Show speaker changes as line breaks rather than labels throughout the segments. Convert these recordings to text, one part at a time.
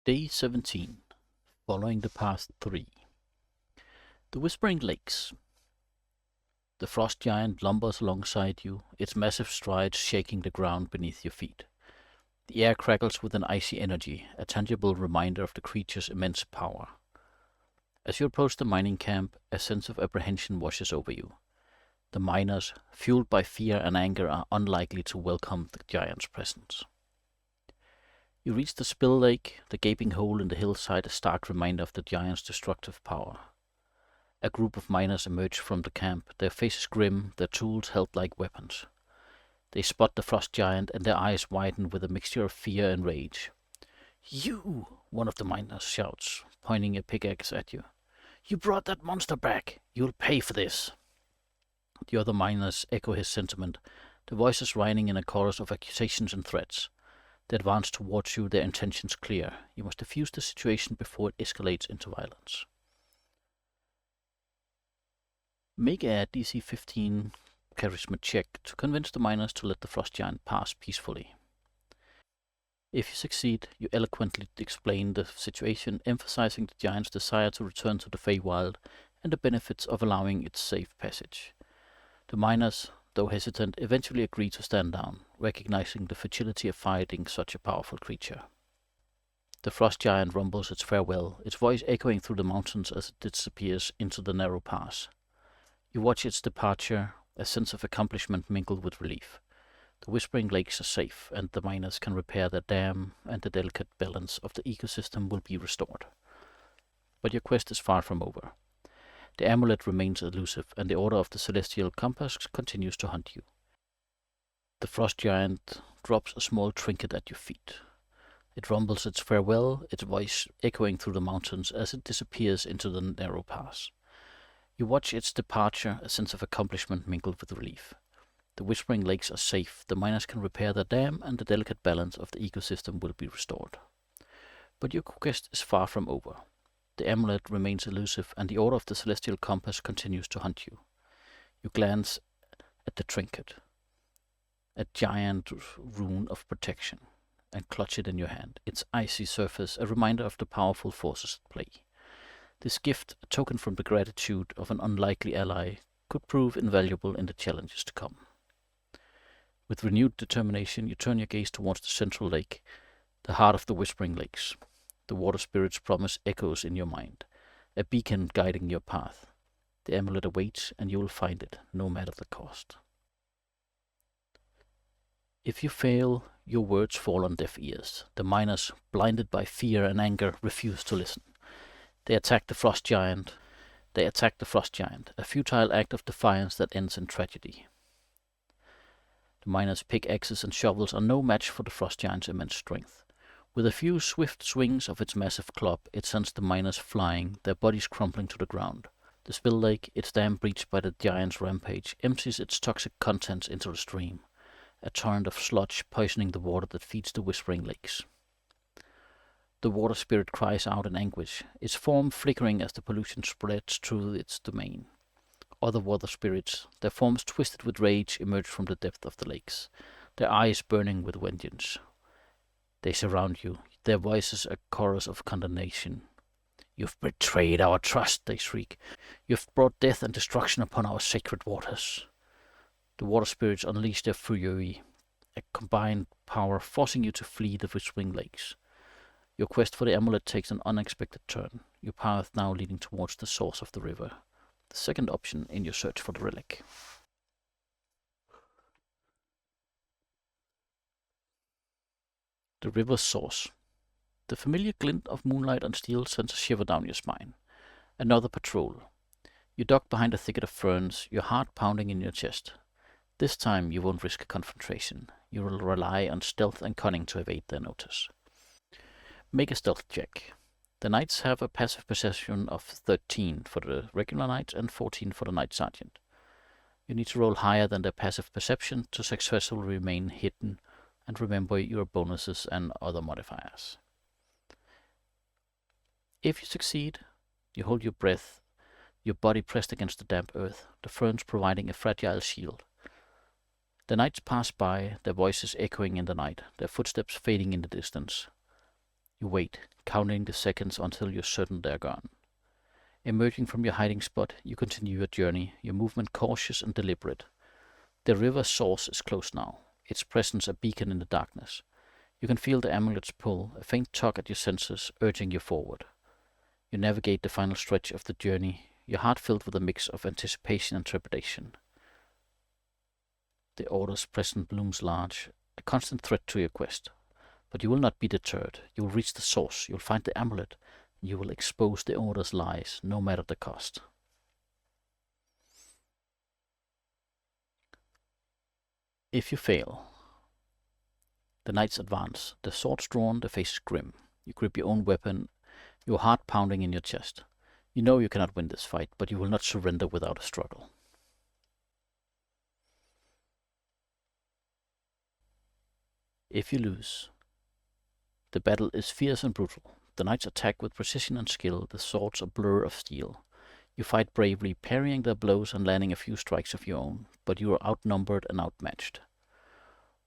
Day 17. Following the Path 3. The Whispering Lakes. The frost giant lumbers alongside you, its massive strides shaking the ground beneath your feet. The air crackles with an icy energy, a tangible reminder of the creature's immense power. As you approach the mining camp, a sense of apprehension washes over you. The miners, fueled by fear and anger, are unlikely to welcome the giant's presence. You reach the spill lake, the gaping hole in the hillside, a stark reminder of the giant's destructive power. A group of miners emerge from the camp, their faces grim, their tools held like weapons. They spot the frost giant, and their eyes widen with a mixture of fear and rage. "You!" one of the miners shouts, pointing a pickaxe at you. "You brought that monster back! You'll pay for this!" The other miners echo his sentiment, their voices rising in a chorus of accusations and threats. They advance towards you, their intentions clear. You must defuse the situation before it escalates into violence. Make a DC 15 charisma check to convince the miners to let the frost giant pass peacefully. If you succeed, you eloquently explain the situation, emphasizing the giant's desire to return to the Feywild and the benefits of allowing its safe passage. The miners, though hesitant, eventually agree to stand down, recognizing the futility of fighting such a powerful creature. The frost giant rumbles its farewell, its voice echoing through the mountains as it disappears into the narrow pass. You watch its departure, a sense of accomplishment mingled with relief. The Whispering Lakes are safe, and the miners can repair their dam, and the delicate balance of the ecosystem will be restored. But your quest is far from over. The amulet remains elusive, and the Order of the Celestial Compass continues to hunt you. The frost giant drops a small trinket at your feet. It rumbles its farewell, its voice echoing through the mountains as it disappears into the narrow pass. You watch its departure, a sense of accomplishment mingled with relief. The Whispering Lakes are safe, the miners can repair their dam, and the delicate balance of the ecosystem will be restored. But your quest is far from over. The amulet remains elusive, and the Order of the Celestial Compass continues to hunt you. You glance at the trinket, a giant rune of protection, and clutch it in your hand, its icy surface a reminder of the powerful forces at play. This gift, a token from the gratitude of an unlikely ally, could prove invaluable in the challenges to come. With renewed determination, you turn your gaze towards the central lake, the heart of the Whispering Lakes. The water spirit's promise echoes in your mind, a beacon guiding your path. The amulet awaits, and you will find it, no matter the cost. If you fail, your words fall on deaf ears. The miners, blinded by fear and anger, refuse to listen. They attack the frost giant, a futile act of defiance that ends in tragedy. The miners' pickaxes and shovels are no match for the frost giant's immense strength. With a few swift swings of its massive club, it sends the miners flying, their bodies crumpling to the ground. The spill lake, its dam breached by the giant's rampage, empties its toxic contents into the stream, a torrent of sludge poisoning the water that feeds the Whispering Lakes. The water spirit cries out in anguish, its form flickering as the pollution spreads through its domain. Other water spirits, their forms twisted with rage, emerge from the depth of the lakes, their eyes burning with vengeance. They surround you, their voices a chorus of condemnation. "You've betrayed our trust," they shriek. "You've brought death and destruction upon our sacred waters." The water spirits unleash their fury, a combined power forcing you to flee the Whispering Lakes. Your quest for the amulet takes an unexpected turn, your path now leading towards the source of the river, the second option in your search for the relic. The river's source. The familiar glint of moonlight on steel sends a shiver down your spine. Another patrol. You duck behind a thicket of ferns, your heart pounding in your chest. This time you won't risk a confrontation. You will rely on stealth and cunning to evade their notice. Make a stealth check. The knights have a passive perception of 13 for the regular knight and 14 for the knight sergeant. You need to roll higher than their passive perception to successfully remain hidden, and remember your bonuses and other modifiers. If you succeed, you hold your breath, your body pressed against the damp earth, the ferns providing a fragile shield. The knights pass by, their voices echoing in the night, their footsteps fading in the distance. You wait, counting the seconds until you're certain they're gone. Emerging from your hiding spot, you continue your journey, your movement cautious and deliberate. The river's source is close now, its presence a beacon in the darkness. You can feel the amulet's pull, a faint tug at your senses, urging you forward. You navigate the final stretch of the journey, your heart filled with a mix of anticipation and trepidation. The Order's presence looms large, a constant threat to your quest. But you will not be deterred. You will reach the source, you will find the amulet, and you will expose the Order's lies, no matter the cost. If you fail, the knights advance, their swords drawn, their faces grim. You grip your own weapon, your heart pounding in your chest. You know you cannot win this fight, but you will not surrender without a struggle. If you lose, the battle is fierce and brutal. The knights attack with precision and skill, the swords a blur of steel. You fight bravely, parrying their blows and landing a few strikes of your own, but you are outnumbered and outmatched.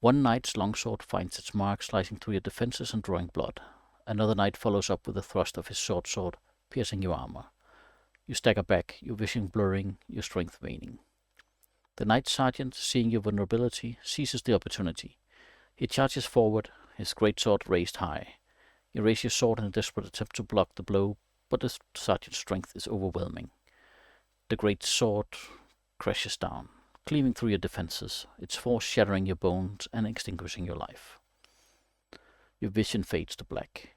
One knight's longsword finds its mark, slicing through your defenses and drawing blood. Another knight follows up with a thrust of his short sword, piercing your armor. You stagger back, your vision blurring, your strength waning. The knight sergeant, seeing your vulnerability, seizes the opportunity. He charges forward, his greatsword raised high. You raise your sword in a desperate attempt to block the blow, but the sergeant's strength is overwhelming. The great sword crashes down, cleaving through your defenses, its force shattering your bones and extinguishing your life. Your vision fades to black,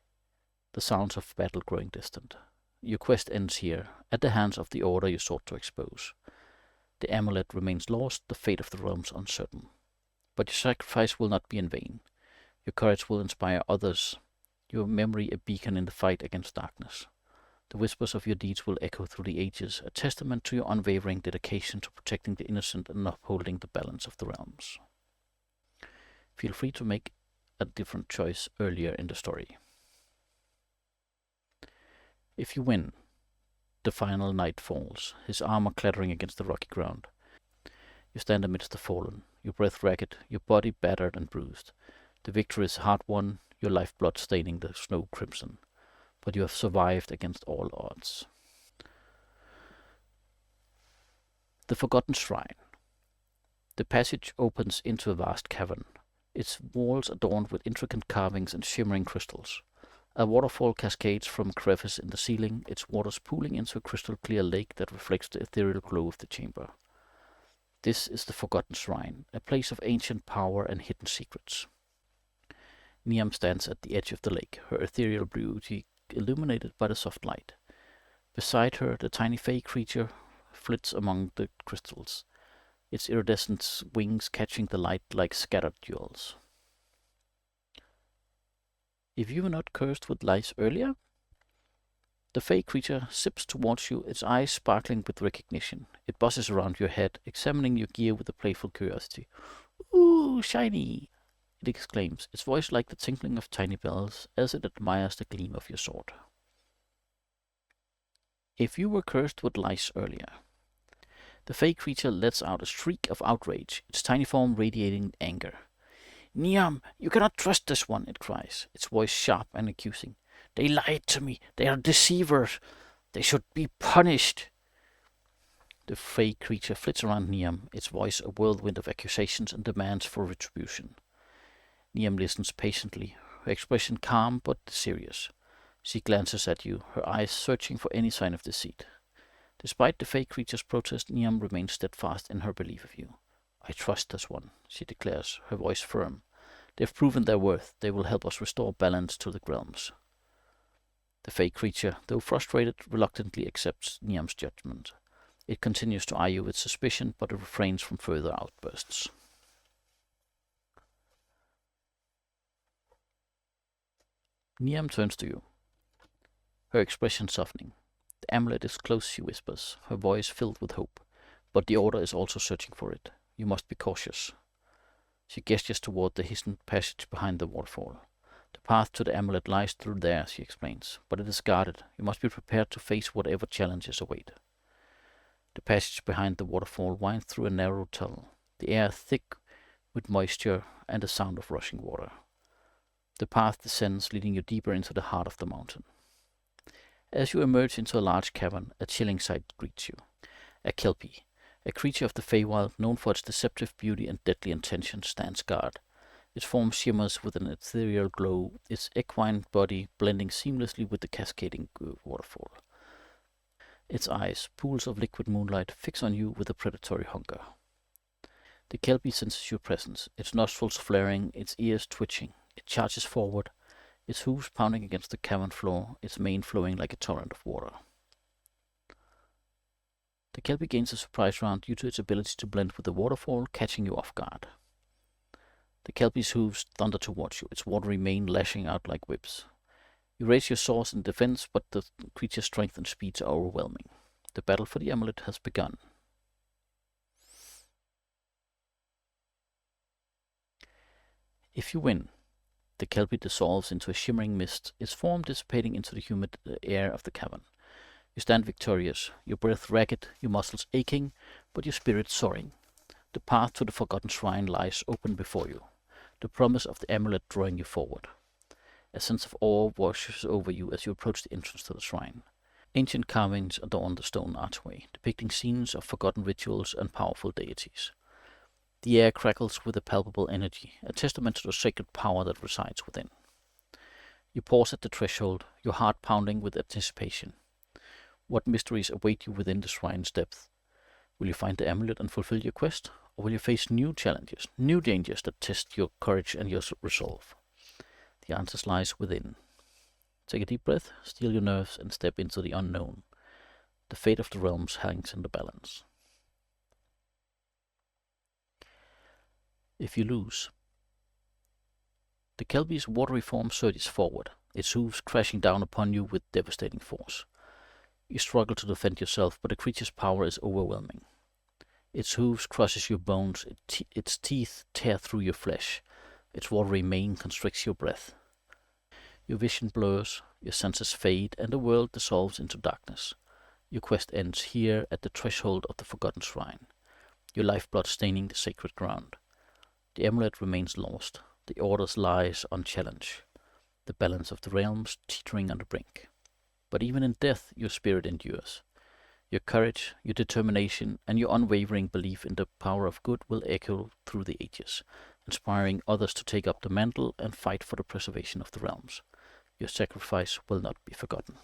the sounds of battle growing distant. Your quest ends here, at the hands of the Order you sought to expose. The amulet remains lost, the fate of the realms uncertain. But your sacrifice will not be in vain. Your courage will inspire others, your memory a beacon in the fight against darkness. The whispers of your deeds will echo through the ages, a testament to your unwavering dedication to protecting the innocent and upholding the balance of the realms. Feel free to make a different choice earlier in the story. If you win, the final knight falls, his armor clattering against the rocky ground. You stand amidst the fallen, your breath ragged, your body battered and bruised. The victory is hard-won, your lifeblood staining the snow crimson, but you have survived against all odds. The Forgotten Shrine. The passage opens into a vast cavern, its walls adorned with intricate carvings and shimmering crystals. A waterfall cascades from a crevice in the ceiling, its waters pooling into a crystal-clear lake that reflects the ethereal glow of the chamber. This is the Forgotten Shrine, a place of ancient power and hidden secrets. Niam stands at the edge of the lake, her ethereal beauty illuminated by the soft light. Beside her, the tiny fey creature flits among the crystals, its iridescent wings catching the light like scattered jewels. If you were not cursed with lice earlier? The fey creature zips towards you, its eyes sparkling with recognition. It buzzes around your head, examining your gear with a playful curiosity. "Ooh, shiny!" it exclaims, its voice like the tinkling of tiny bells, as it admires the gleam of your sword. If you were cursed with lice earlier. The fey creature lets out a shriek of outrage, its tiny form radiating anger. "Niam, you cannot trust this one," it cries, its voice sharp and accusing. "They lied to me. They are deceivers. They should be punished." The fey creature flits around Niam, its voice a whirlwind of accusations and demands for retribution. Niam listens patiently, her expression calm but serious. She glances at you, her eyes searching for any sign of deceit. Despite the fey creature's protest, Niam remains steadfast in her belief of you. "I trust this one," she declares, her voice firm. "They've proven their worth. They will help us restore balance to the realms." The fey creature, though frustrated, reluctantly accepts Niam's judgment. It continues to eye you with suspicion, but it refrains from further outbursts. Niam turns to you, her expression softening. "The amulet is close," she whispers, her voice filled with hope. "But the Order is also searching for it. You must be cautious." She gestures toward the hidden passage behind the waterfall. "The path to the amulet lies through there," she explains, "but it is guarded. You must be prepared to face whatever challenges await." The passage behind the waterfall winds through a narrow tunnel, the air thick with moisture and the sound of rushing water. The path descends, leading you deeper into the heart of the mountain. As you emerge into a large cavern, a chilling sight greets you. A Kelpie, a creature of the Feywild known for its deceptive beauty and deadly intentions, stands guard. Its form shimmers with an ethereal glow, its equine body blending seamlessly with the cascading waterfall. Its eyes, pools of liquid moonlight, fix on you with a predatory hunger. The Kelpie senses your presence, its nostrils flaring, its ears twitching. It charges forward, its hooves pounding against the cavern floor, its mane flowing like a torrent of water. The Kelpie gains a surprise round due to its ability to blend with the waterfall, catching you off guard. The Kelpie's hooves thunder towards you, its watery mane lashing out like whips. You raise your swords in defense, but the creature's strength and speed are overwhelming. The battle for the amulet has begun. If you win, the Kelpie dissolves into a shimmering mist, its form dissipating into the humid air of the cavern. You stand victorious, your breath ragged, your muscles aching, but your spirit soaring. The path to the Forgotten Shrine lies open before you, the promise of the amulet drawing you forward. A sense of awe washes over you as you approach the entrance to the shrine. Ancient carvings adorn the stone archway, depicting scenes of forgotten rituals and powerful deities. The air crackles with a palpable energy, a testament to the sacred power that resides within. You pause at the threshold, your heart pounding with anticipation. What mysteries await you within the shrine's depth? Will you find the amulet and fulfill your quest, or will you face new challenges, new dangers that test your courage and your resolve? The answers lies within. Take a deep breath, steel your nerves, and step into the unknown. The fate of the realms hangs in the balance. If you lose, the Kelpie's watery form surges forward, its hooves crashing down upon you with devastating force. You struggle to defend yourself, but the creature's power is overwhelming. Its hooves crushes your bones, its teeth tear through your flesh, its watery mane constricts your breath. Your vision blurs, your senses fade, and the world dissolves into darkness. Your quest ends here at the threshold of the Forgotten Shrine, your lifeblood staining the sacred ground. The amulet remains lost, the orders lies unchallenged, the balance of the realms teetering on the brink. But even in death your spirit endures. Your courage, your determination, and your unwavering belief in the power of good will echo through the ages, inspiring others to take up the mantle and fight for the preservation of the realms. Your sacrifice will not be forgotten.